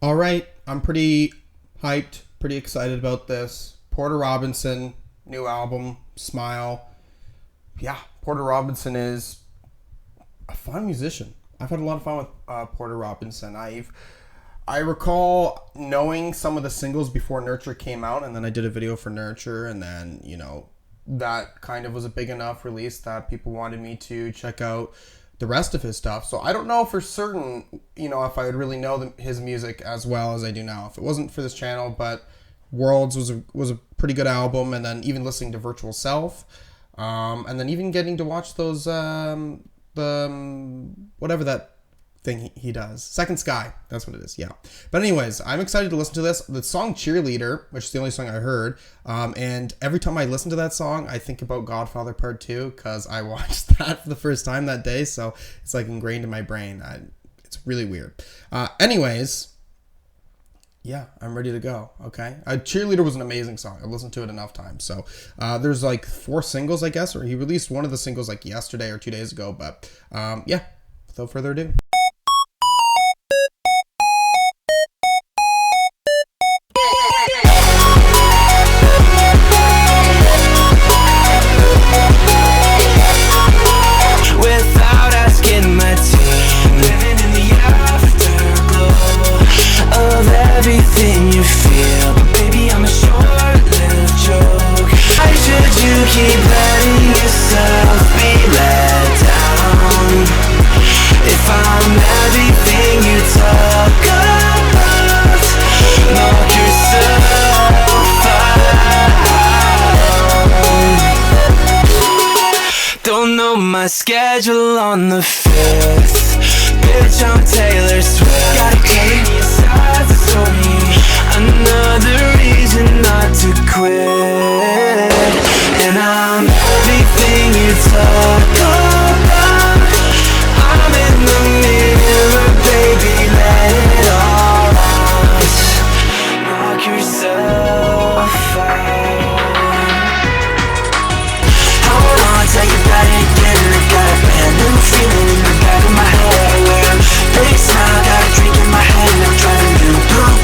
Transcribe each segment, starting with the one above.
All right, I'm pretty hyped, pretty excited about this. Porter Robinson, new album, Smile. Yeah, Porter Robinson is a fun musician. I've had a lot of fun with Porter Robinson. I recall knowing some of the singles before Nurture came out, and then I did a video for Nurture, and then, that kind of was a big enough release that people wanted me to check out the rest of his stuff. So I don't know for certain, if I would really know his music as well as I do now. If it wasn't for this channel, but Worlds was a pretty good album, and then even listening to Virtual Self, and then even getting to watch those whatever that thing he does. Second Sky. That's what it is. Yeah. But anyways, I'm excited to listen to this. The song Cheerleader, which is the only song I heard. And every time I listen to that song, I think about Godfather Part 2 because I watched that for the first time that day. So it's like ingrained in my brain. It's really weird. Anyways, yeah, I'm ready to go. Okay. Cheerleader was an amazing song. I've listened to it enough times. So there's like 4 singles, I guess, or he released one of the singles like yesterday or 2 days ago. But yeah, without further ado. My schedule on the 5th. Bitch, I'm Taylor Swift. Gotta tell me a side story. Another reason not to quit. And I'm everything you talk about. I'm in the mirror, baby, let it all out. Knock yourself out. I wanna take it back again. I got a brand new feeling in the back of my head. Big smile, got a drink in my hand. I'm trying to do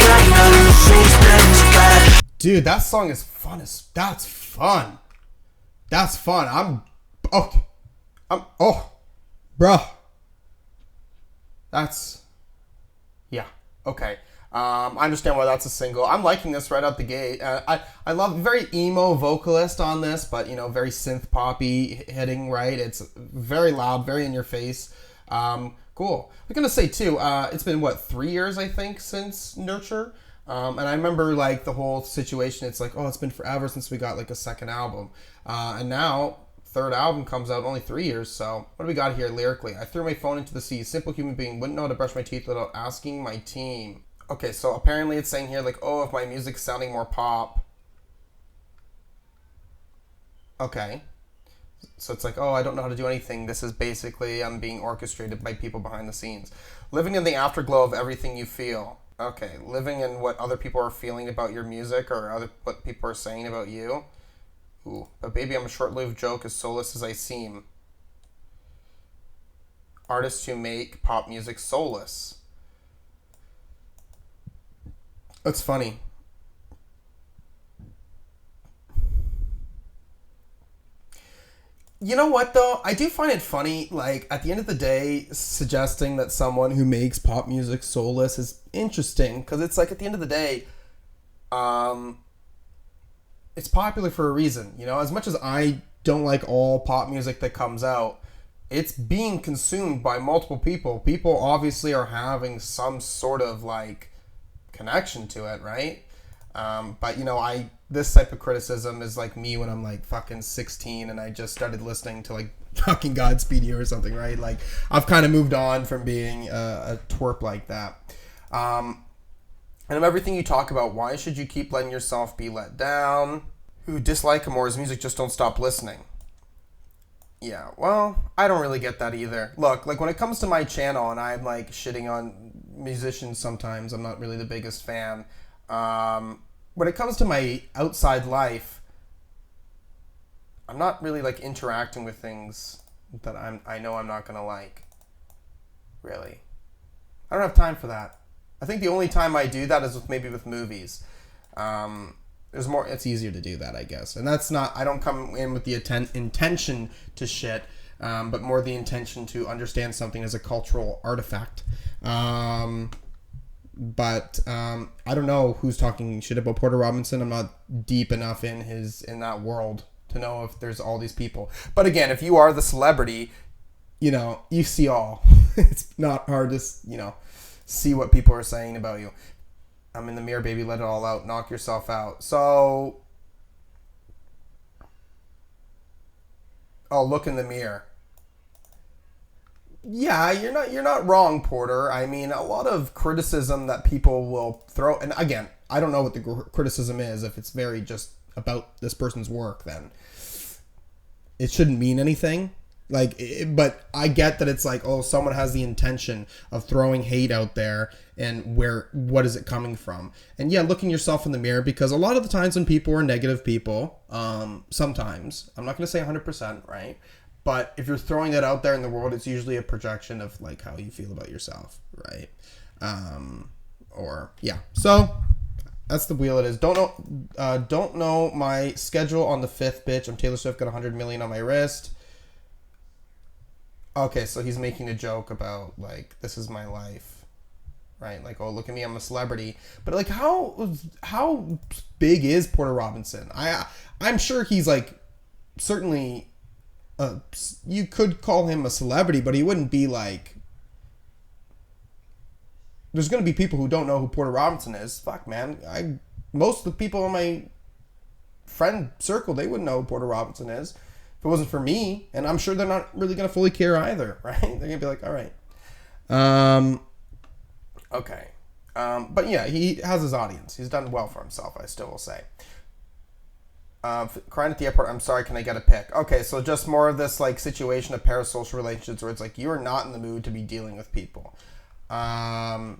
right now in the same spend. Dude, that song is fun. That's fun. That's fun. Bruh. Yeah, okay. I understand why that's a single. I'm liking this right out the gate. I love very emo vocalist on this, but very synth poppy hitting, right? It's very loud, very in your face. Cool. I'm gonna say too. It's been 3 years I think since Nurture, and I remember like the whole situation. It's like, it's been forever since we got like a second album, and now third album comes out only 3 years. So what do we got here lyrically? I threw my phone into the sea. Simple human being wouldn't know how to brush my teeth without asking my team. Okay, so apparently it's saying here, like, if my music's sounding more pop. Okay. So it's like, I don't know how to do anything. This is basically, I'm being orchestrated by people behind the scenes. Living in the afterglow of everything you feel. Okay, living in what other people are feeling about your music or what people are saying about you. Ooh, but baby, I'm a short-lived joke as soulless as I seem. Artists who make pop music soulless. That's funny. You know what, though? I do find it funny, like, at the end of the day, suggesting that someone who makes pop music soulless is interesting, because it's like, at the end of the day, it's popular for a reason, as much as I don't like all pop music that comes out, it's being consumed by multiple people. People obviously are having some sort of, like, connection to it, right? But this type of criticism is like me when I'm like fucking 16 and I just started listening to like fucking Godspeed You or something, right? Like I've kind of moved on from being a twerp like that. And of everything you talk about, why should you keep letting yourself be let down? Who dislike him or his music just don't stop listening. Yeah, well, I don't really get that either. Look, like when it comes to my channel and I'm like shitting on musicians sometimes, I'm not really the biggest fan. When it comes to my outside life, I'm not really like interacting with things that I know I'm not gonna like. Really. I don't have time for that. I think the only time I do that is with movies. There's more. It's easier to do that, I guess, and that's not. I don't come in with the intention to shit, but more the intention to understand something as a cultural artifact. But I don't know who's talking shit about Porter Robinson. I'm not deep enough in that world to know if there's all these people. But again, if you are the celebrity, you see all. It's not hard to see what people are saying about you. I'm in the mirror, baby. Let it all out. Knock yourself out. So, look in the mirror. Yeah, you're not wrong, Porter. I mean, a lot of criticism that people will throw, and again, I don't know what the criticism is. If it's very just about this person's work, then it shouldn't mean anything. But I get that it's like, someone has the intention of throwing hate out there, and what is it coming from? And yeah, looking yourself in the mirror, because a lot of the times when people are negative people, sometimes, I'm not going to say 100%, right? But if you're throwing that out there in the world, it's usually a projection of like how you feel about yourself, right? So that's the wheel it is. Don't know my schedule on the 5th, bitch. I'm Taylor Swift, got 100 million on my wrist. Okay, so he's making a joke about, like, this is my life, right? Like, look at me, I'm a celebrity. But, like, how big is Porter Robinson? I'm sure he's, like, certainly, you could call him a celebrity, but he wouldn't be, like, there's going to be people who don't know who Porter Robinson is. Fuck, man. Most of the people in my friend circle, they wouldn't know who Porter Robinson is. If it wasn't for me, and I'm sure they're not really going to fully care either, right? They're going to be like, all right. Okay. But yeah, he has his audience. He's done well for himself, I still will say. Crying at the airport, I'm sorry, can I get a pic? Okay, so just more of this like situation of parasocial relationships where it's like you are not in the mood to be dealing with people. Yeah,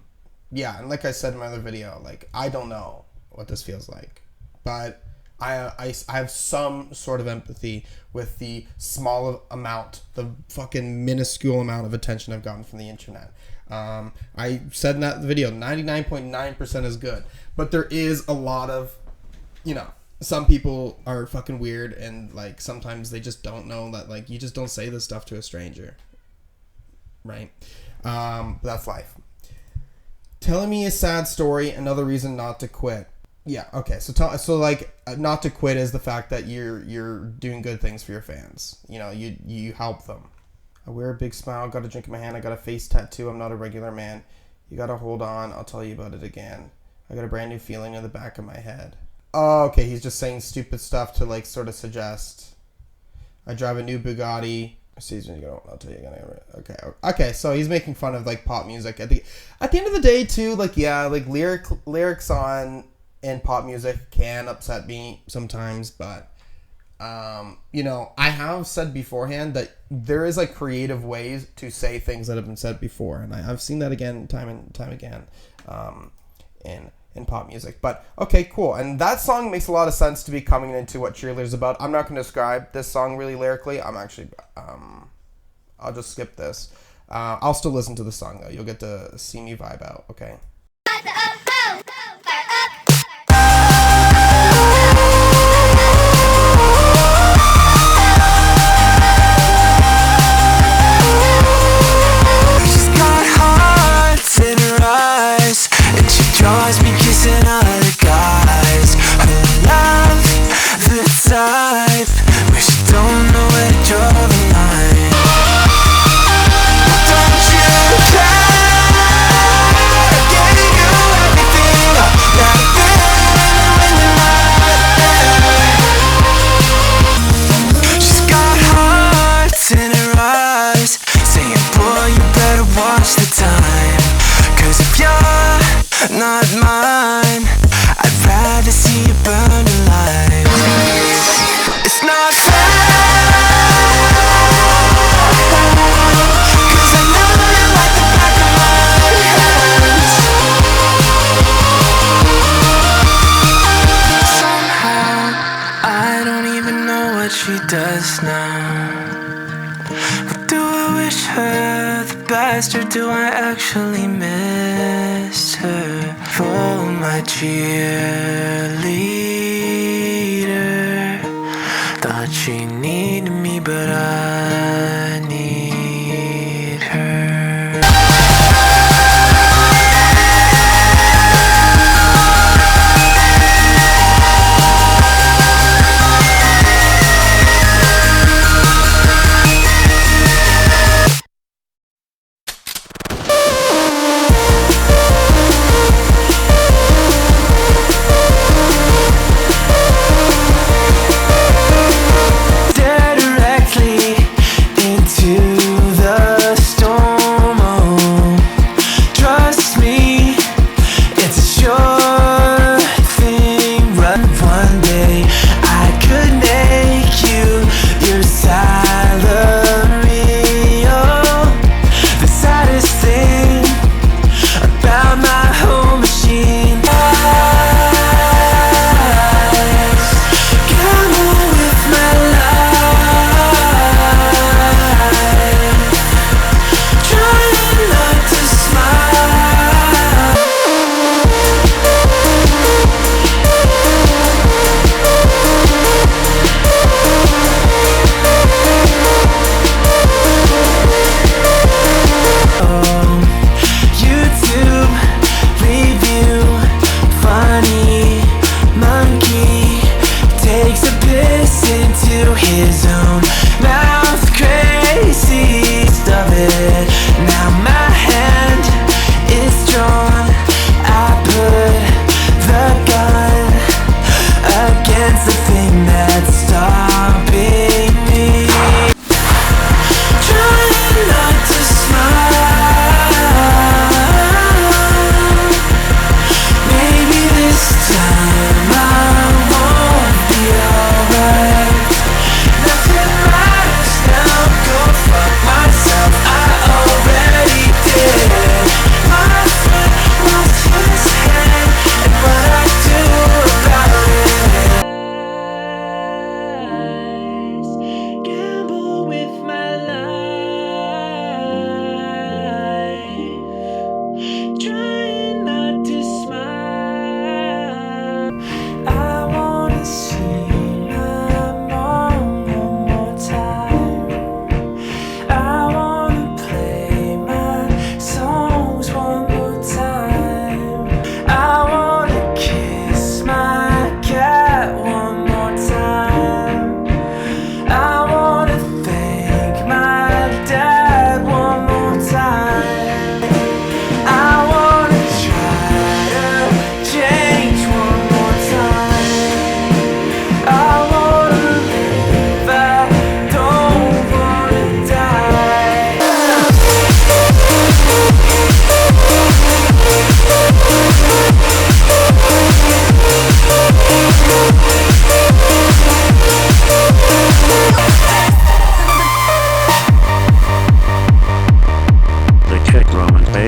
and like I said in my other video, like I don't know what this feels like. But I have some sort of empathy with the small amount, the fucking minuscule amount of attention I've gotten from the internet. I said in that video, 99.9% is good. But there is a lot of, some people are fucking weird, and like sometimes they just don't know that like you just don't say this stuff to a stranger. Right? That's life. Telling me a sad story, another reason not to quit. Yeah, okay. So like not to quit is the fact that you're doing good things for your fans. You help them. I wear a big smile, got a drink in my hand, I got a face tattoo, I'm not a regular man. You gotta hold on, I'll tell you about it again. I got a brand new feeling in the back of my head. Oh, okay, he's just saying stupid stuff to like sort of suggest. I drive a new Bugatti. I'll tell you again. Okay. So he's making fun of like pop music. At the end of the day, too, like yeah, like lyrics on in pop music can upset me sometimes, but I have said beforehand that there is like creative ways to say things that have been said before, and I've seen that again, time and time again, in pop music. But okay, cool. And that song makes a lot of sense to be coming into what Cheerleader's about. I'm not going to describe this song really lyrically. I'll just skip this. I'll still listen to the song though. You'll get to see me vibe out. Okay. Draws me kissing other guys. Her love, the type where she don't know where to draw the line. Don't you care? Giving you everything that I've been when you're not there. She's got hearts in her eyes, saying, boy, you better watch the time. 'Cause if you're not mine, I'd rather see you burn alive. It's not fair, 'cause I know you like the back of my hands. Somehow, I don't even know what she does now. But do I wish her the best, or do I actually miss her for my cheerleader. Thought she needed me, but I need her.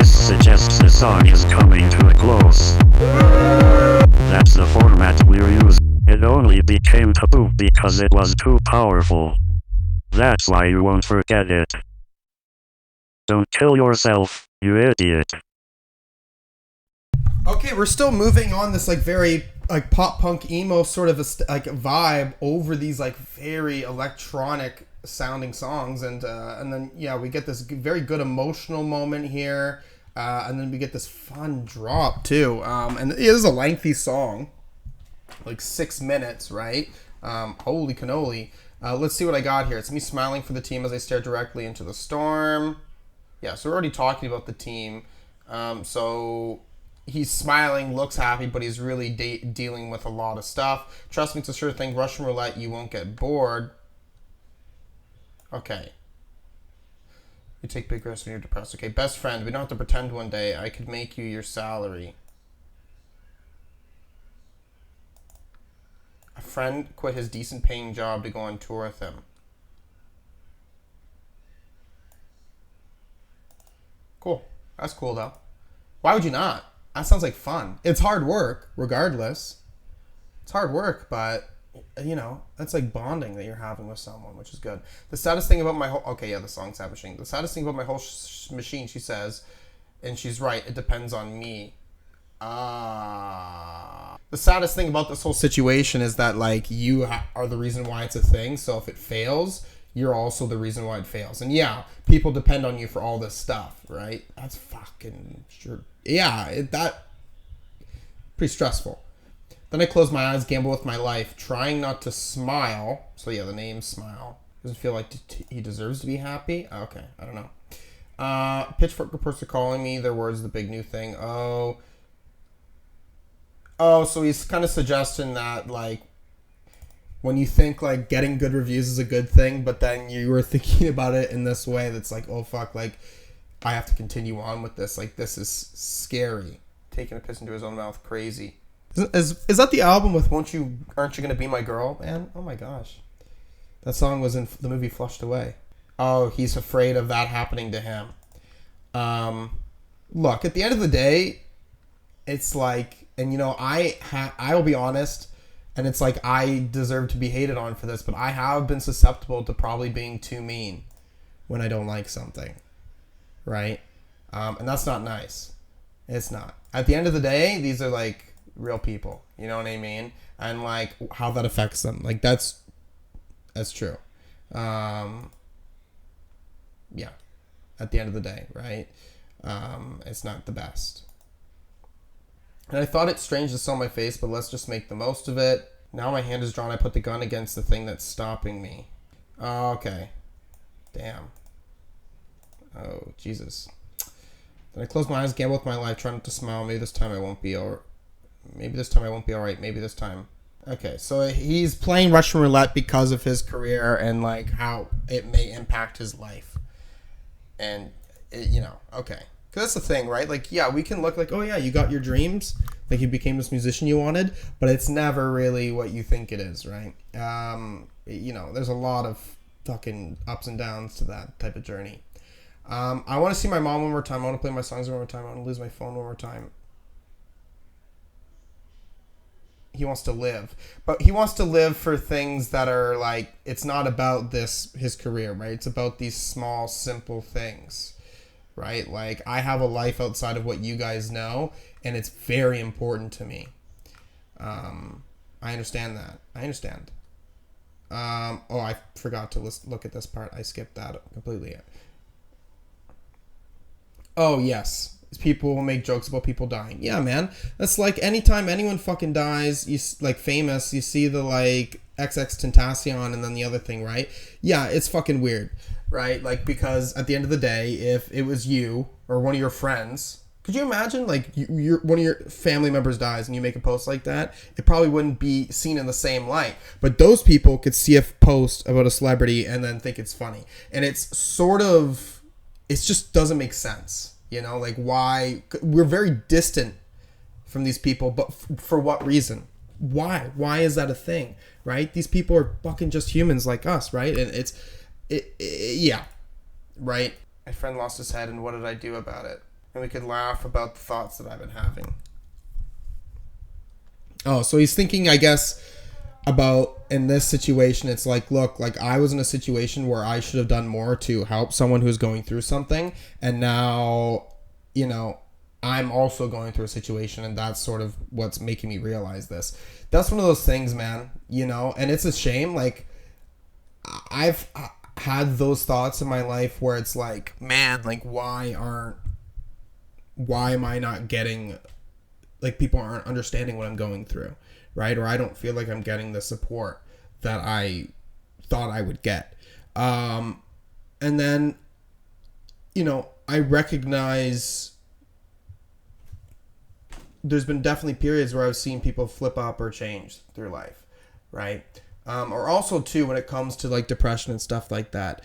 Suggests the song is coming to a close. That's the format we're using. It only became taboo because it was too powerful. That's why you won't forget it. Don't kill yourself, you idiot. Okay, we're still moving on this like very like pop punk emo sort of like vibe over these like very electronic sounding songs, and then yeah, we get this very good emotional moment here, and then we get this fun drop too, and it is a lengthy song, like 6 minutes, right? Holy cannoli. Let's see what I got here. It's me smiling for the team as I stare directly into the storm. Yeah, so we're already talking about the team. So he's smiling, looks happy, but he's really dealing with a lot of stuff. Trust me, it's a sure thing. Russian roulette, you won't get bored. Okay. You take big risks when you're depressed. Okay, best friend, we don't have to pretend one day. I could make you your salary. A friend quit his decent paying job to go on tour with him. Cool. That's cool though. Why would you not? That sounds like fun. It's hard work, regardless. It's hard work, but you know, that's like bonding that you're having with someone, which is good. The saddest thing about my whole... Okay, yeah, the song's Machine. The saddest thing about my whole machine, she says, and she's right, it depends on me. The saddest thing about this whole situation is that, like, you are the reason why it's a thing. So if it fails, you're also the reason why it fails. And yeah, people depend on you for all this stuff, right? That's fucking sure. Yeah, that pretty stressful. Then I close my eyes, gamble with my life, trying not to smile. So yeah, the name Smile. Doesn't feel like he deserves to be happy. Okay, I don't know. Pitchfork reports are calling me. Their words, the big new thing. Oh, so he's kind of suggesting that, like, when you think, like, getting good reviews is a good thing, but then you were thinking about it in this way that's like, oh, fuck, like, I have to continue on with this. Like, this is scary. Taking a piss into his own mouth, crazy. Is that the album with Aren't You Gonna Be My Girl, man? Oh, my gosh. That song was in the movie Flushed Away. Oh, he's afraid of that happening to him. Look, at the end of the day, it's like... And, you know, I'll be honest, and it's like I deserve to be hated on for this, but I have been susceptible to probably being too mean when I don't like something, right? And that's not nice. It's not. At the end of the day, these are, like, real people, you know what I mean? And, like, how that affects them. Like, that's true. Yeah. At the end of the day, right? It's not the best. And I thought it strange to sell my face, but let's just make the most of it. Now my hand is drawn. I put the gun against the thing that's stopping me. Oh, okay. Damn. Oh, Jesus. Then I close my eyes, gamble with my life, try not to smile. Maybe this time I won't be alright. Maybe this time I won't be alright. Maybe this time. Okay, so he's playing Russian roulette because of his career and, like, how it may impact his life. And, okay. Because that's the thing, right? Like, yeah, we can look like, oh, yeah, you got your dreams. Like, you became this musician you wanted. But it's never really what you think it is, right? There's a lot of fucking ups and downs to that type of journey. I want to see my mom one more time. I want to play my songs one more time. I want to lose my phone one more time. He wants to live. But he wants to live for things that are, like, it's not about his career, right? It's about these small, simple things. Right? Like, I have a life outside of what you guys know, and it's very important to me. I understand that. I understand. I forgot to look at this part. I skipped that completely. Oh, yes. People will make jokes about people dying. Yeah, man. That's like anytime anyone fucking dies, like, famous, you see the, like, XXXTentacion and then the other thing, right? Yeah, it's fucking weird. Right? Like, because at the end of the day, if it was you or one of your friends, could you imagine, like, one of your family members dies and you make a post like that? It probably wouldn't be seen in the same light. But those people could see a post about a celebrity and then think it's funny. And it's sort of, it just doesn't make sense. You know, like, why? We're very distant from these people, but for what reason? Why? Why is that a thing? Right? These people are fucking just humans like us, right? And yeah, right? My friend lost his head, and what did I do about it? And we could laugh about the thoughts that I've been having. Oh, so he's thinking, I guess, about in this situation, it's like, look, like, I was in a situation where I should have done more to help someone who's going through something, and now, I'm also going through a situation, and that's sort of what's making me realize this. That's one of those things, man, and it's a shame. Like, I've had those thoughts in my life where it's like, man, like, why am I not getting, like, people aren't understanding what I'm going through, right? Or I don't feel like I'm getting the support that I thought I would get. And then, I recognize there's been definitely periods where I've seen people flip up or change through life, right? Or also, too, when it comes to, like, depression and stuff like that,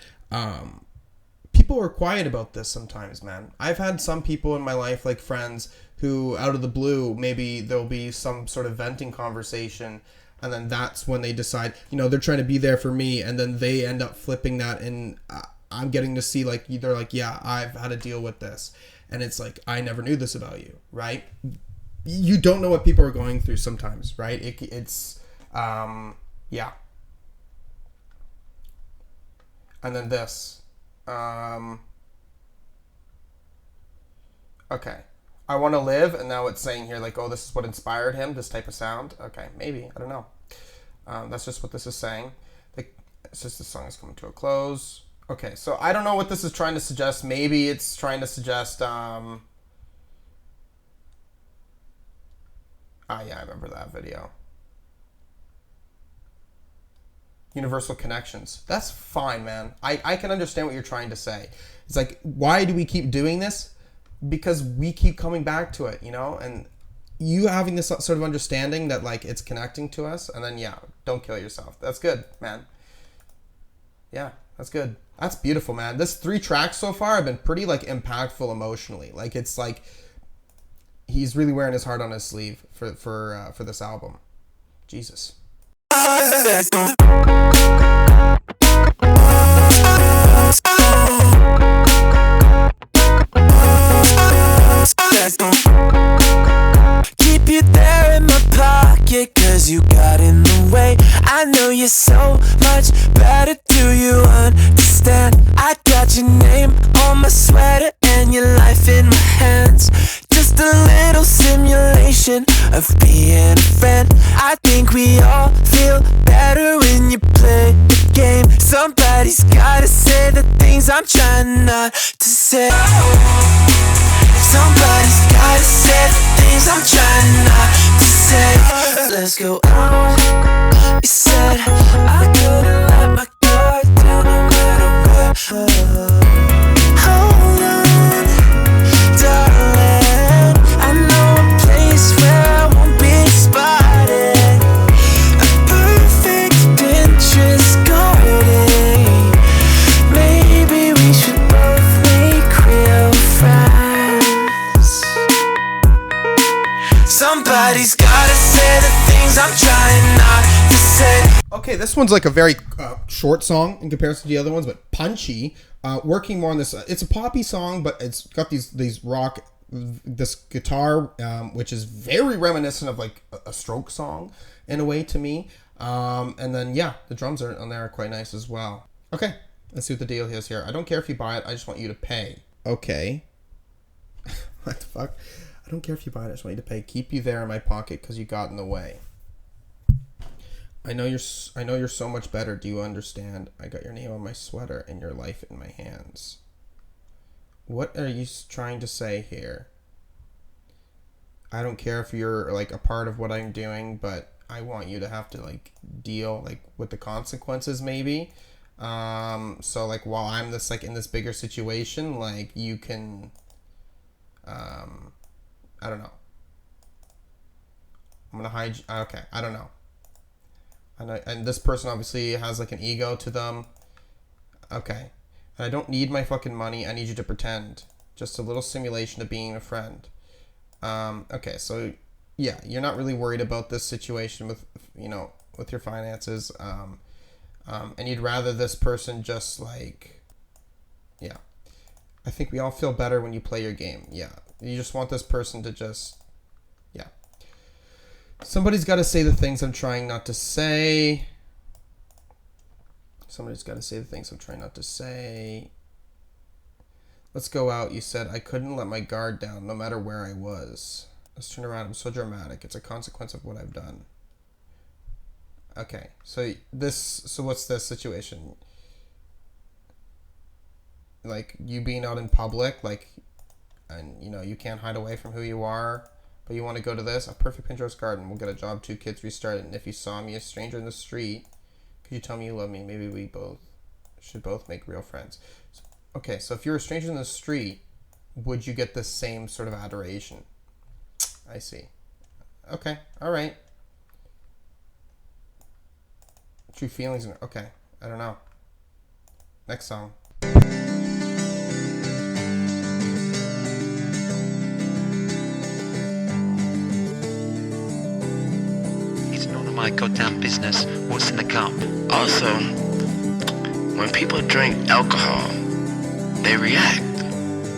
people are quiet about this sometimes, man. I've had some people in my life, like friends, who out of the blue, maybe there'll be some sort of venting conversation, and then that's when they decide, they're trying to be there for me, and then they end up flipping that, and I'm getting to see, like, they're like, yeah, I've had to deal with this. And it's like, I never knew this about you, right? You don't know what people are going through sometimes, right? It's yeah. And then this. Okay. I want to live, and now it's saying here like, oh, this is what inspired him, this type of sound. Okay, maybe, I don't know. That's just what this is saying. It's just the song is coming to a close. Okay, so I don't know what this is trying to suggest. Maybe it's trying to suggest yeah, I remember that video. Universal connections. That's fine, man. I can understand what you're trying to say. It's like, why do we keep doing this? Because we keep coming back to it, you know? And you having this sort of understanding that, like, it's connecting to us, and then, yeah, don't kill yourself. That's good, man. Yeah, that's good. That's beautiful, man. This 3 tracks so far have been pretty, like, impactful emotionally. Like, it's like he's really wearing his heart on his sleeve for this album. Jesus. Keep you there in my pocket, cause you got in the way. I know you're so much better, do you understand? I got your name on my sweater and your life in my hands. Just a little simulation of being a friend. I think we all feel better when you play the game. Somebody's gotta say the things I'm trying not to say. Somebody's gotta say the things I'm trying not to say. Let's go out. You said I couldn't let my guard down no matter what. Hold on, darling. I know a place where I won't be spotted. A perfect Pinterest garden. Maybe we should both make real friends. Somebody's gotta say the things I'm trying not to say. Okay, this one's like a very short song in comparison to the other ones, but punchy. Working more on this, it's a poppy song, but it's got these rock, this guitar, which is very reminiscent of like a Stroke song in a way to me. And then yeah, the drums are on there are quite nice as well. Okay, let's see what the deal is here. I don't care if you buy it. I just want you to pay. Okay. What the fuck? I don't care if you buy it. I just want you to pay. Keep you there in my pocket because you got in the way. I know you're so much better. Do you understand? I got your name on my sweater and your life in my hands. What are you trying to say here? I don't care if you're like a part of what I'm doing, but I want you to have to like deal like with the consequences maybe. So like while I'm this like in this bigger situation, like you can I don't know. I'm gonna hide. Okay, I don't know. And this person obviously has like an ego to them. Okay, and I don't need my fucking money. I need you to pretend. Just a little simulation of being a friend. Okay, so yeah, you're not really worried about this situation with with your finances. And you'd rather this person just like, yeah. I think we all feel better when you play your game. Yeah. You just want this person to just, yeah. Somebody's got to say the things I'm trying not to say. Somebody's got to say the things I'm trying not to say. Let's go out. You said I couldn't let my guard down no matter where I was. Let's turn around. I'm so dramatic. It's a consequence of what I've done. Okay. So what's the situation? Like you being out in public, like, and you can't hide away from who you are, but you want to go to a perfect Pinterest garden. We'll get a job, 2 kids, restart it. And if you saw me, a stranger in the street, could you tell me you love me? Maybe we should both make real friends. Okay, so if you're a stranger in the street, would you get the same sort of adoration? I see. Okay, all right. True feelings. Okay, I don't know. Next song. My goddamn business. What's in the cup? Also, when people drink alcohol, they react.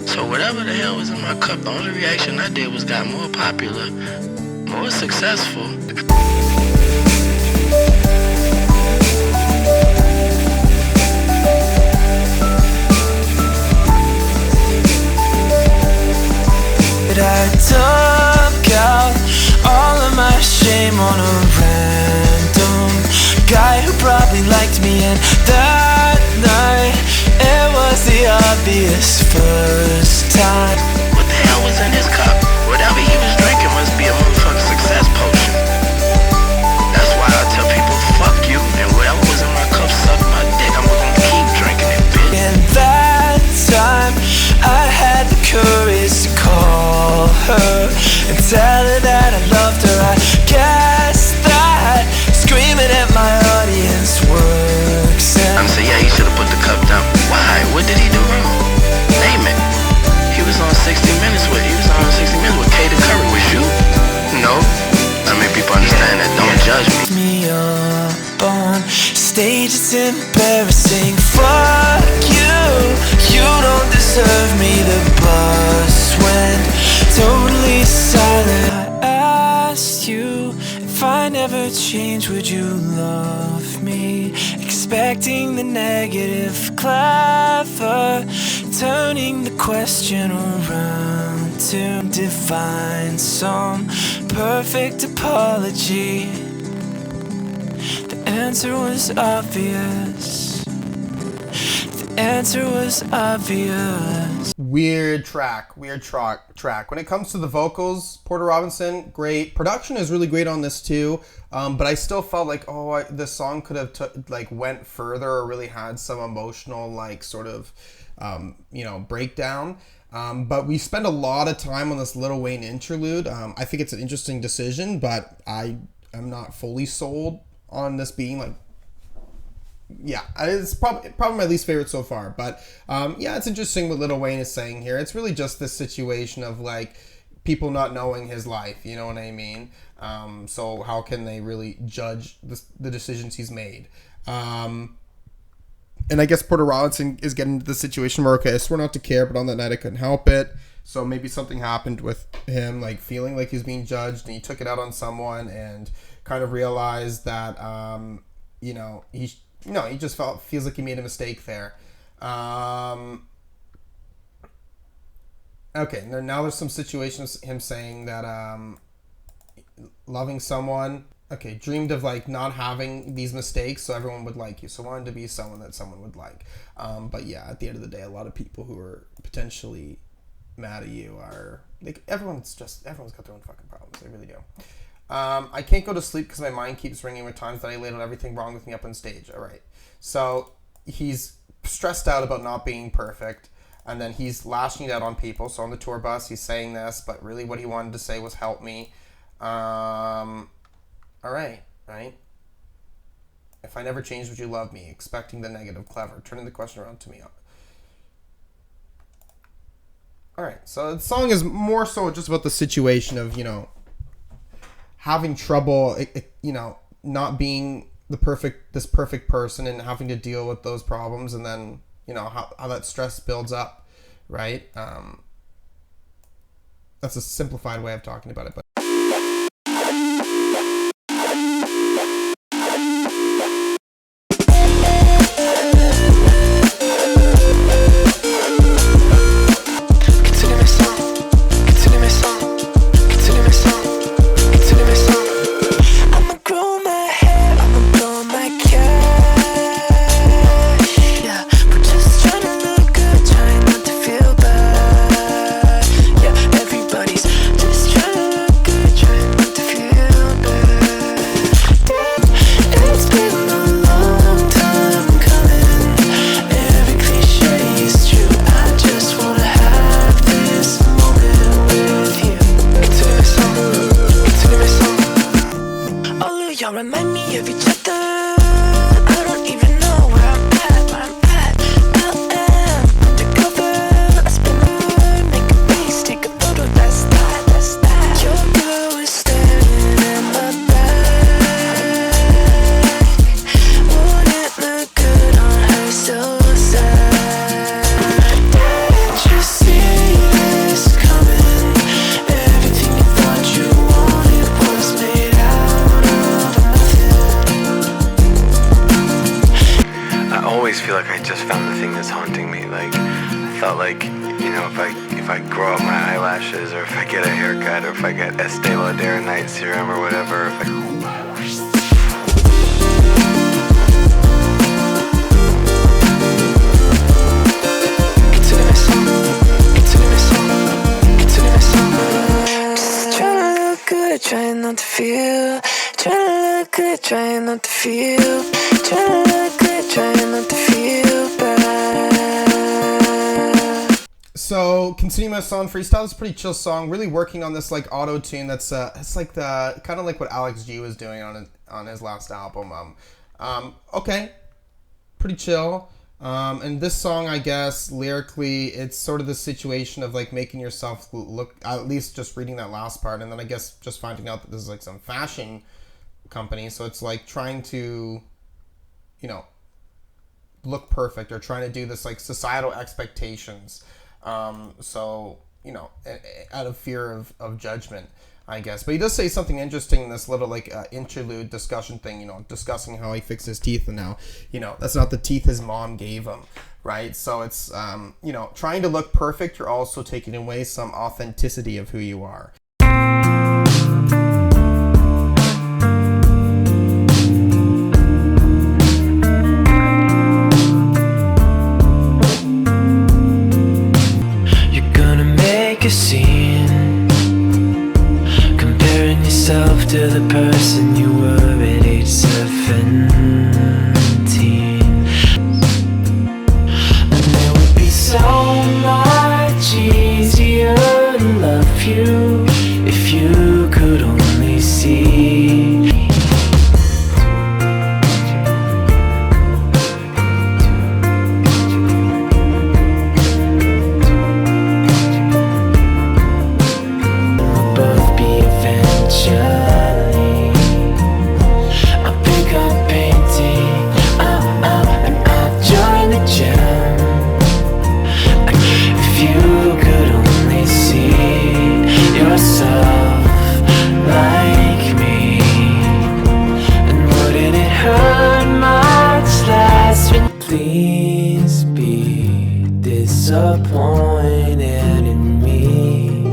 So whatever the hell was in my cup, the only reaction I did was got more popular, more successful. But I came on a random guy who probably liked me, and that night it was the obvious first time. What the hell was in his cup? Whatever he was drinking must be a motherfucking success potion. That's why I tell people, fuck you, and whatever was in my cup, suck my dick. I'm gonna keep drinking it, bitch. And that time I had the courage to call her and tell her that I loved her. I guess that screaming at my audience works. I'm saying, yeah, he should've put the cup down. Why? What did he do wrong? Name it. He was on 60 Minutes with Katie Curry. Was you? No. I mean, people understand that. Don't judge me. Me up on stage, it's embarrassing. Fuck you, you don't deserve me. The bus went totally silent. I asked you if I never change, would you love me? Expecting the negative, clever, turning the question around to define some perfect apology. The answer was obvious. The answer was obvious. Weird track. When it comes to the vocals, Porter Robinson, great. Production is really great on this too, but I still felt like, the song could have went further or really had some emotional sort of breakdown. But we spend a lot of time on this Lil Wayne interlude. I think it's an interesting decision, but I am not fully sold on this being it's probably my least favorite so far. But it's interesting what Lil Wayne is saying here. It's really just this situation of people not knowing his life, you know what I mean? So how can they really judge the decisions he's made? And I guess Porter Robinson is getting into the situation where, okay, I swear not to care, but on that night I couldn't help it. So maybe something happened with him, feeling like he's being judged, and he took it out on someone and kind of realized that, he just feels like he made a mistake there. Okay, now there's some situations, him saying that loving someone, dreamed of not having these mistakes so everyone would like you. So wanted to be someone that someone would like. But yeah, at the end of the day, a lot of people who are potentially mad at you are everyone's got their own fucking problems. They really do. I can't go to sleep because my mind keeps ringing with times that I laid out everything wrong with me up on stage. All right. So he's stressed out about not being perfect, and then he's lashing it out on people. So on the tour bus, he's saying this, but really what he wanted to say was help me. All right. If I never changed, would you love me? Expecting the negative, clever, turning the question around to me. All right. So the song is more so just about the situation of, having trouble, not being this perfect person and having to deal with those problems, and then, how that stress builds up, right? That's a simplified way of talking about it, but feel like I just found the thing that's haunting me. I thought if if I grow out my eyelashes, or if I get a haircut, or if I get Estee Lauder night serum or whatever. Trying not to feel, trying to look good, trying not to feel, trying to look good, trying not to feel bad. So, Kitsune Maison Freestyle is a pretty chill song, really working on this like auto tune that's it's like the kind of like what Alex G was doing on his last album. Okay, pretty chill. And this song, I guess, lyrically, it's sort of the situation of like making yourself look, at least just reading that last part, and then I guess just finding out that this is like some fashion company, so it's like trying to, you know, look perfect, or trying to do this like societal expectations, so, you know, out of fear of judgment, I guess. But he does say something interesting in this little like interlude discussion thing, you know, discussing how he fixed his teeth, and now, you know, that's not the teeth his mom gave him, right? So it's, you know, trying to look perfect, you're also taking away some authenticity of who you are. You're gonna make a scene, to the person you were at age 17, and it would be so much easier to love you if you could only see. We'll both be eventually. Please be disappointed in me.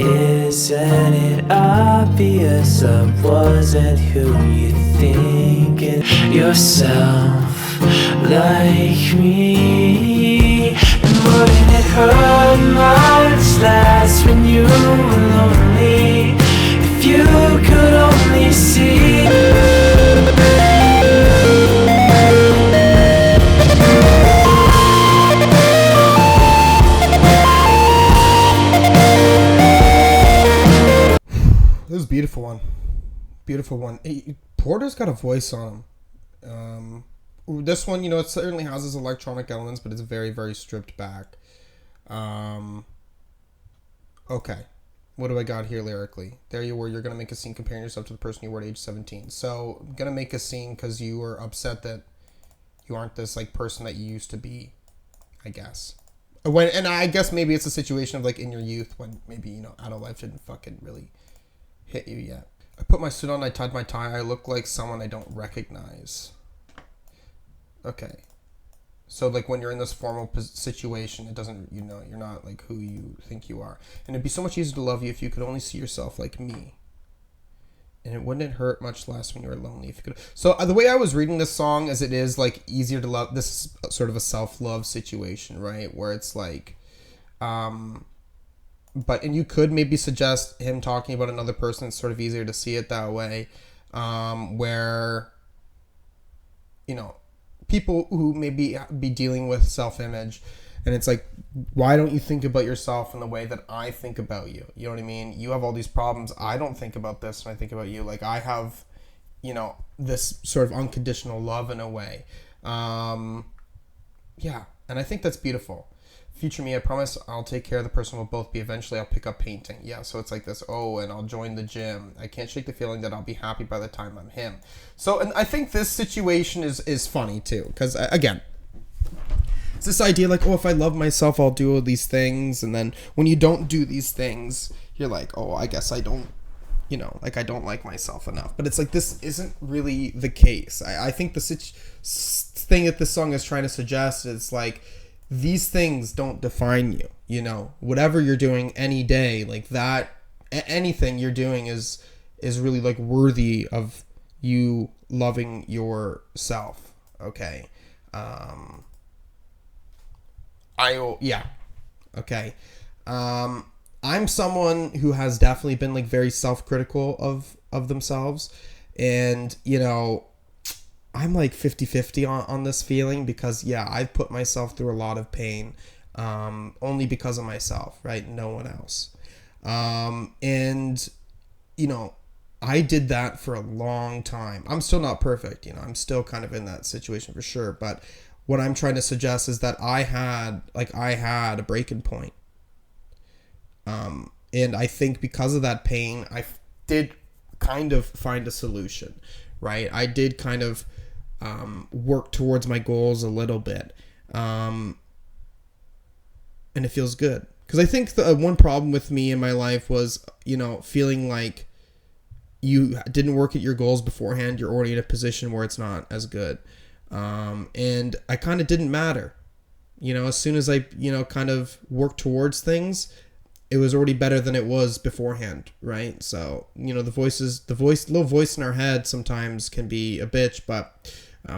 Isn't it obvious I wasn't who you think it? Yourself like me. And wouldn't it hurt much less when you were lonely? If you could only see. This is a beautiful one. Beautiful one. Hey, Porter's got a voice on him. This one, you know, it certainly has its electronic elements, but it's very, very stripped back. Okay. What do I got here lyrically? There you were. You're going to make a scene comparing yourself to the person you were at age 17. So, I'm going to make a scene because you were upset that you aren't this, like, person that you used to be, I guess. And I guess maybe it's a situation of, like, in your youth when maybe, you know, adult life didn't fucking really hit you yet. I put my suit on, I tied my tie, I look like someone I don't recognize. Okay. So, like, when you're in this formal situation, it doesn't, you know, you're not, like, who you think you are. And it'd be so much easier to love you if you could only see yourself like me. And it wouldn't hurt much less when you were lonely if you could. So, the way I was reading this song is it is, like, easier to love. This is sort of a self-love situation, right? Where it's, like, and you could maybe suggest him talking about another person. It's sort of easier to see it that way. Where, you know, people who maybe be dealing with self-image, and it's like, why don't you think about yourself in the way that I think about you? You know what I mean? You have all these problems. I don't think about this when I think about you. Like, I have, you know, this sort of unconditional love in a way. Yeah, and I think that's beautiful. Future me, I promise I'll take care of the person we'll both be. Eventually I'll pick up painting. Yeah, so it's like this, and I'll join the gym. I can't shake the feeling that I'll be happy by the time I'm him. So, and I think this situation is funny too, because again, it's this idea like, if I love myself, I'll do all these things, and then when you don't do these things, you're like, I guess I don't, you know, like, I don't like myself enough. But it's like, this isn't really the case. I think the thing that this song is trying to suggest is like, these things don't define you. You know, whatever you're doing any day, like that, anything you're doing is really like worthy of you loving yourself. Okay. Okay. I'm someone who has definitely been like very self-critical of themselves, and you know, I'm like 50-50 on this feeling, because yeah, I've put myself through a lot of pain, only because of myself, right? No one else. And you know, I did that for a long time. I'm still not perfect, you know, I'm still kind of in that situation for sure, but what I'm trying to suggest is that I had a breaking point. And I think because of that pain, I did kind of find a solution, right? I did kind of work towards my goals a little bit. And it feels good. Because I think the one problem with me in my life was, you know, feeling like you didn't work at your goals beforehand. You're already in a position where it's not as good. And I kind of didn't matter. You know, as soon as I, you know, kind of worked towards things, it was already better than it was beforehand, right? So, you know, little voice in our head sometimes can be a bitch, but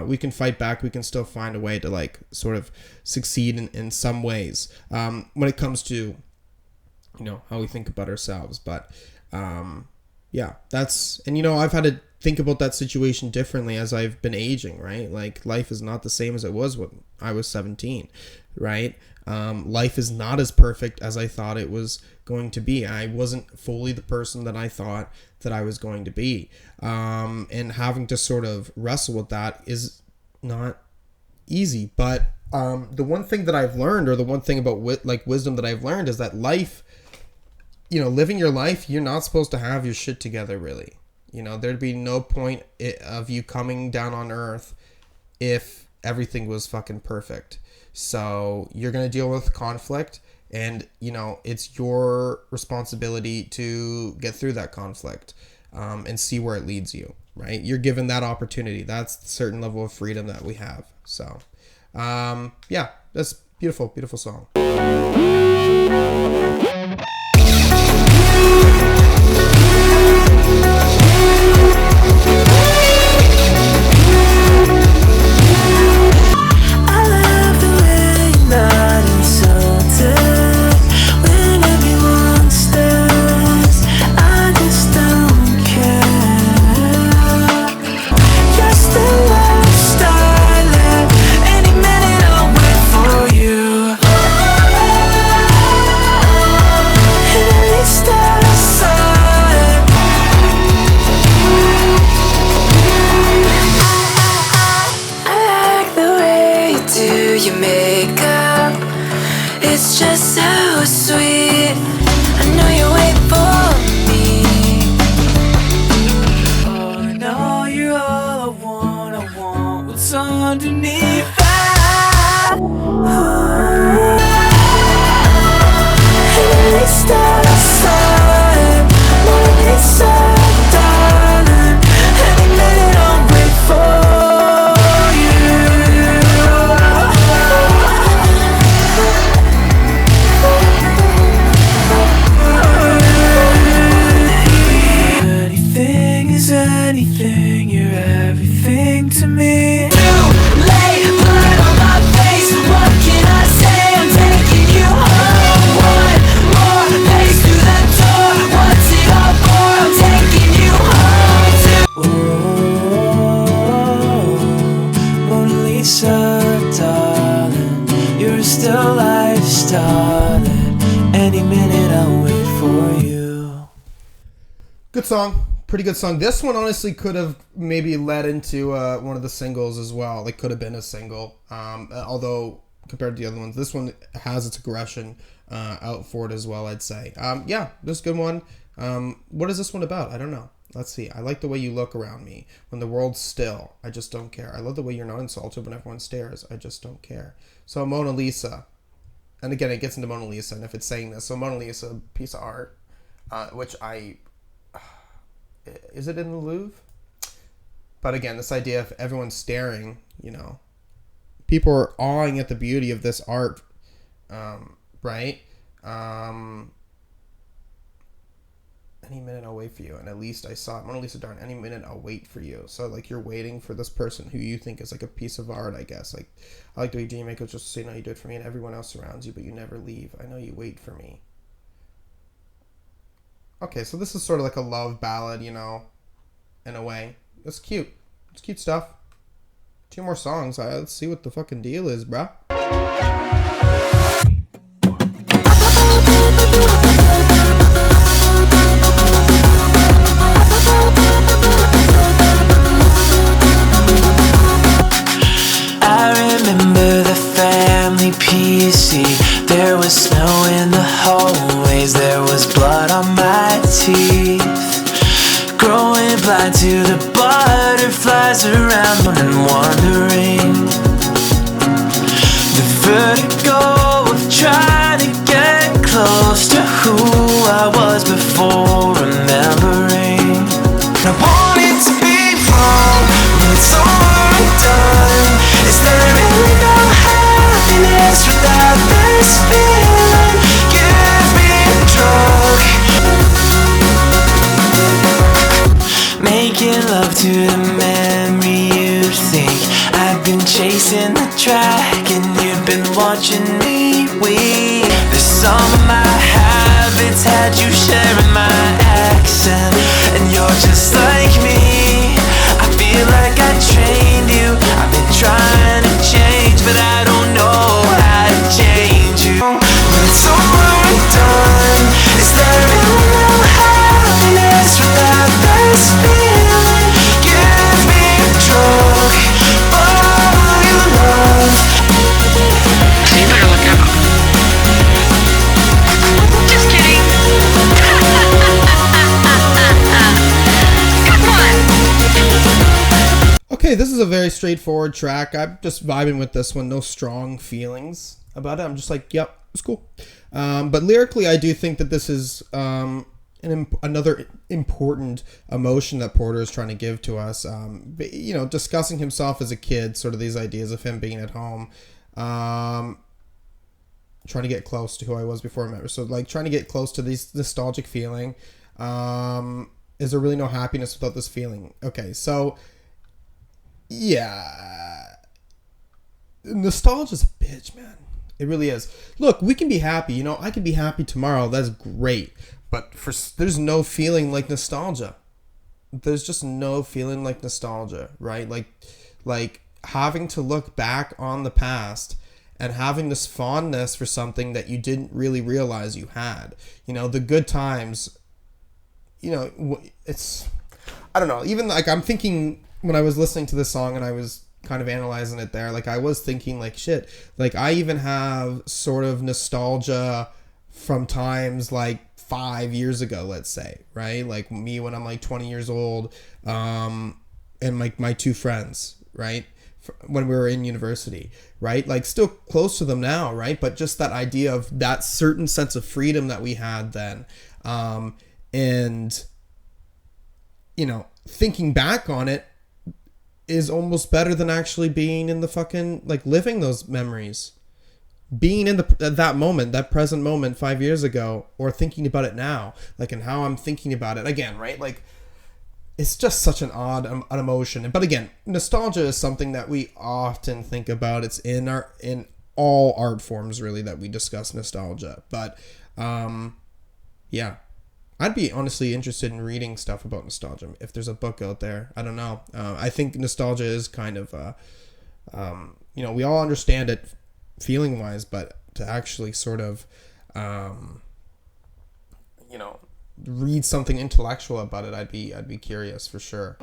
we can fight back. We can still find a way to like sort of succeed in some ways when it comes to, you know, how we think about ourselves. But yeah, and you know, I've had to think about that situation differently as I've been aging, right? Like life is not the same as it was when I was 17, right? Life is not as perfect as I thought it was going to be. I wasn't fully the person that I thought that I was going to be. And having to sort of wrestle with that is not easy. But the one thing that I've learned, or the one thing about wisdom that I've learned, is that life, you know, living your life, you're not supposed to have your shit together, really. You know, there'd be no point of you coming down on earth if everything was fucking perfect. So you're going to deal with conflict, and, you know, it's your responsibility to get through that conflict and see where it leads you, right? You're given that opportunity. That's the certain level of freedom that we have. So, yeah, that's beautiful, beautiful song. It's just so sweet. I know you wait for me. Oh, I know you're all I want what's underneath that. And at least outside, morning inside, darling. Any minute I'll wait for anything, you're everything to me. Too late, blood on my face. What can I say? I'm taking you home. One more pace through the door. What's it all for? I'm taking you home to Mona Lisa, darling. You're still life, darling. Any minute I'll wait for you. Good song. Pretty good song. This one honestly could have maybe led into one of the singles as well. Like, could have been a single. Although compared to the other ones, this one has its aggression out for it as well, I'd say. Yeah, this is a good one. What is this one about? I don't know. Let's see. I like the way you look around me. When the world's still, I just don't care. I love the way you're not insulted when everyone stares. I just don't care. So Mona Lisa. And again, it gets into Mona Lisa, and if it's saying this. So Mona Lisa, piece of art, which I... Is it in the Louvre? But again, this idea of everyone staring, you know, people are awing at the beauty of this art, right? Any minute I'll wait for you, and at least I saw it. Mona Lisa Darn, any minute I'll wait for you. So like you're waiting for this person who you think is like a piece of art, I guess. Like, I like the way Jimmy Makes just say, no, you do it for me, and everyone else surrounds you, but you never leave. I know you wait for me. Okay, so this is sort of like a love ballad, you know, in a way. It's cute. It's cute stuff. 2 more songs. Let's see what the fucking deal is, bruh. PC. There was snow in the hallways, there was blood on my teeth. Growing blind to the butterflies around and wandering. The vertigo of trying to get close to who I was before remembering. I wanted to be wrong when it's all done. Is there really no happiness without this feeling? Give me a drug. Making love to the memory you think I've been chasing the track and you've been watching me weep. The sum of my habits had you sharing my accent, and you're just like me. I feel like I trained you. I've been trying to change, but I don't know how to change you. When it's all done, is there really no happiness without this feeling? Give me a drug for your love. So you better look out. Just kidding. Come on. Okay, this is a very straightforward track. I'm just vibing with this one. No strong feelings about it. I'm just like, yep, it's cool. But lyrically, I do think that this is another important emotion that Porter is trying to give to us. You know, discussing himself as a kid, sort of these ideas of him being at home, trying to get close to who I was before I met her. So, like, trying to get close to this nostalgic feeling. Is there really no happiness without this feeling? Okay, so yeah, nostalgia's a bitch, man. It really is. Look, we can be happy. You know, I can be happy tomorrow. That's great. But there's no feeling like nostalgia. There's just no feeling like nostalgia, right? Like having to look back on the past and having this fondness for something that you didn't really realize you had. You know, the good times. You know, it's, I don't know. Even like I'm thinking when I was listening to this song and I was kind of analyzing it there, like I was thinking like, shit, like I even have sort of nostalgia from times like 5 years ago, let's say, right? Like me when I'm like 20 years old, and like my 2 friends, right? When we were in university, right? Like still close to them now, right? But just that idea of that certain sense of freedom that we had then, and you know, thinking back on it is almost better than actually being in the fucking, like, living those memories. Being in that moment, that present moment 5 years ago, or thinking about it now, like, and how I'm thinking about it again, right? Like, it's just such an odd an emotion. But again, nostalgia is something that we often think about. It's in all art forms, really, that we discuss nostalgia. But, yeah. I'd be honestly interested in reading stuff about nostalgia. If there's a book out there, I don't know. I think nostalgia is kind of, you know, we all understand it feeling wise, but to actually sort of, you know, read something intellectual about it, I'd be curious for sure.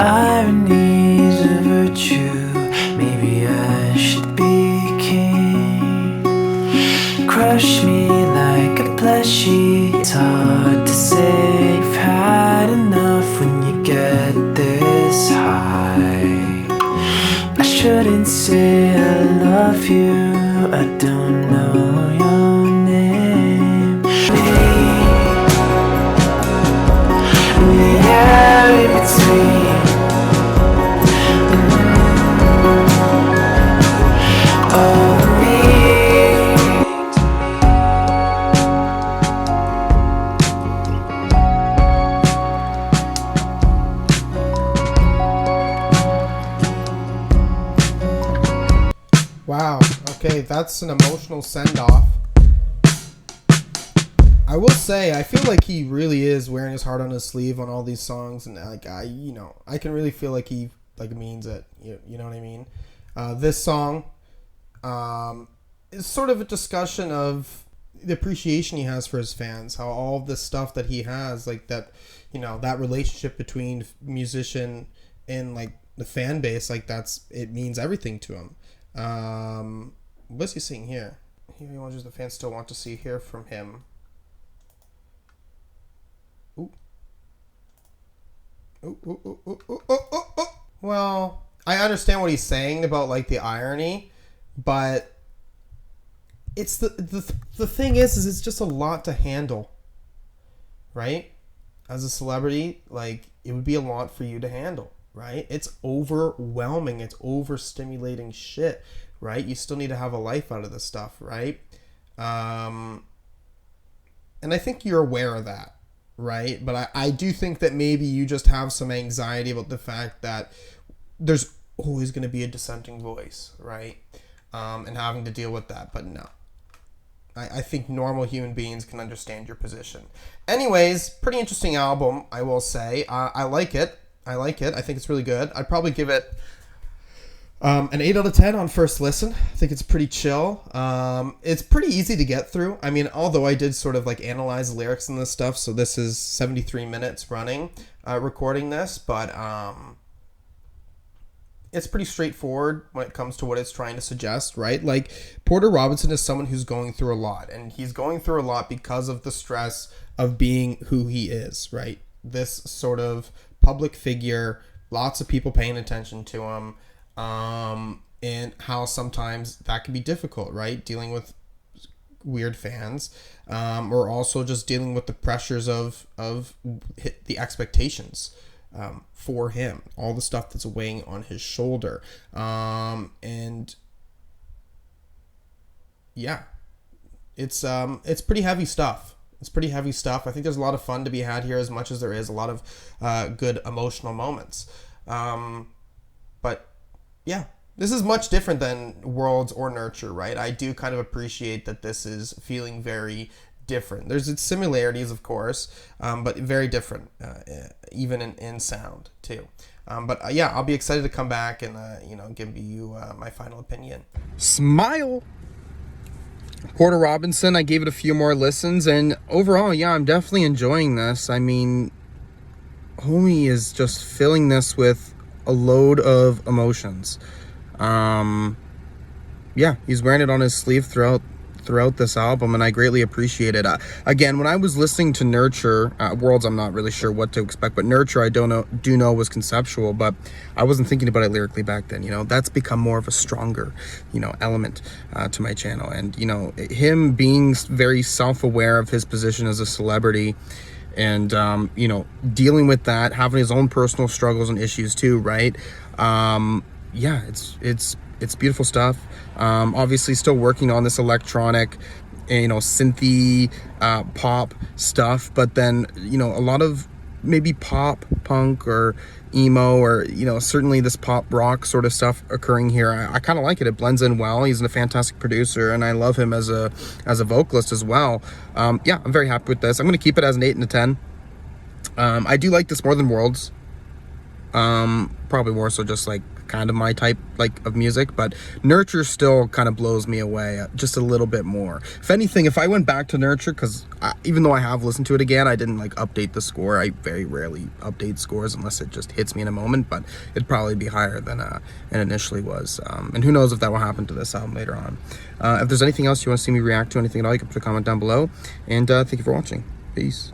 Irony's a virtue, maybe I should be king. Crush me like a plushie, it's hard to say you've had enough when you get this high. I shouldn't say I love you, I don't know your name. Yeah, in between. Wow. Okay, that's an emotional send-off. I will say, I feel like he really is wearing his heart on his sleeve on all these songs, and like I can really feel like he means it. You know what I mean? This song is sort of a discussion of the appreciation he has for his fans, how all of this stuff that he has, like that, that relationship between musician and like the fan base, like it means everything to him. What's he saying here? He wants the fans still want to hear from him. Ooh. Ooh, ooh, ooh, ooh, ooh, ooh, ooh, ooh. Well, I understand what he's saying about like the irony, but it's the thing is it's just a lot to handle, right? As a celebrity, like it would be a lot for you to handle, right? It's overwhelming. It's overstimulating shit, right? You still need to have a life out of this stuff, right? And I think you're aware of that, right? But I do think that maybe you just have some anxiety about the fact that there's always going to be a dissenting voice, right? And having to deal with that. But no. I think normal human beings can understand your position. Anyways, pretty interesting album, I will say. I like it. I think it's really good. I'd probably give it an 8 out of 10 on first listen. I think it's pretty chill. It's pretty easy to get through. I mean, although I did sort of like analyze the lyrics and this stuff, so this is 73 minutes running, recording this, but it's pretty straightforward when it comes to what it's trying to suggest, right? Like, Porter Robinson is someone who's going through a lot, and he's going through a lot because of the stress of being who he is, right? This sort of public figure, lots of people paying attention to him, and how sometimes that can be difficult, right? Dealing with weird fans, or also just dealing with the pressures of the expectations for him, all the stuff that's weighing on his shoulder, and yeah, it's pretty heavy stuff. It's pretty heavy stuff. I think there's a lot of fun to be had here, as much as there is a lot of good emotional moments. But yeah, this is much different than Worlds or Nurture, right? I do kind of appreciate that this is feeling very different. There's its similarities, of course, but very different, even in sound too. But yeah, I'll be excited to come back and give you my final opinion. Smile. Porter Robinson, I gave it a few more listens, and overall, yeah, I'm definitely enjoying this. I mean, homie is just filling this with a load of emotions. Yeah, he's wearing it on his sleeve throughout this album, and I greatly appreciate it. Again, when I was listening to Nurture, Worlds, I'm not really sure what to expect, but Nurture, I do know was conceptual, but I wasn't thinking about it lyrically back then. That's become more of a stronger, element to my channel, and him being very self-aware of his position as a celebrity, and dealing with that, having his own personal struggles and issues too, right? Yeah, it's beautiful stuff. Obviously still working on this electronic, synthy, pop stuff, but then, a lot of maybe pop, punk, or emo, or, certainly this pop rock sort of stuff occurring here. I kind of like it. It blends in well. He's a fantastic producer, and I love him as a vocalist as well. Yeah, I'm very happy with this. I'm going to keep it as an 8 and a 10. I do like this more than Worlds. Probably more so just like kind of my type like of music, but Nurture still kind of blows me away just a little bit more. If anything, if I went back to Nurture, because even though I have listened to it again, I didn't like update the score. I very rarely update scores unless it just hits me in a moment, but it'd probably be higher than it initially was. And who knows if that will happen to this album later on. If there's anything else you want to see me react to, anything at all, you can put a comment down below. And thank you for watching. Peace.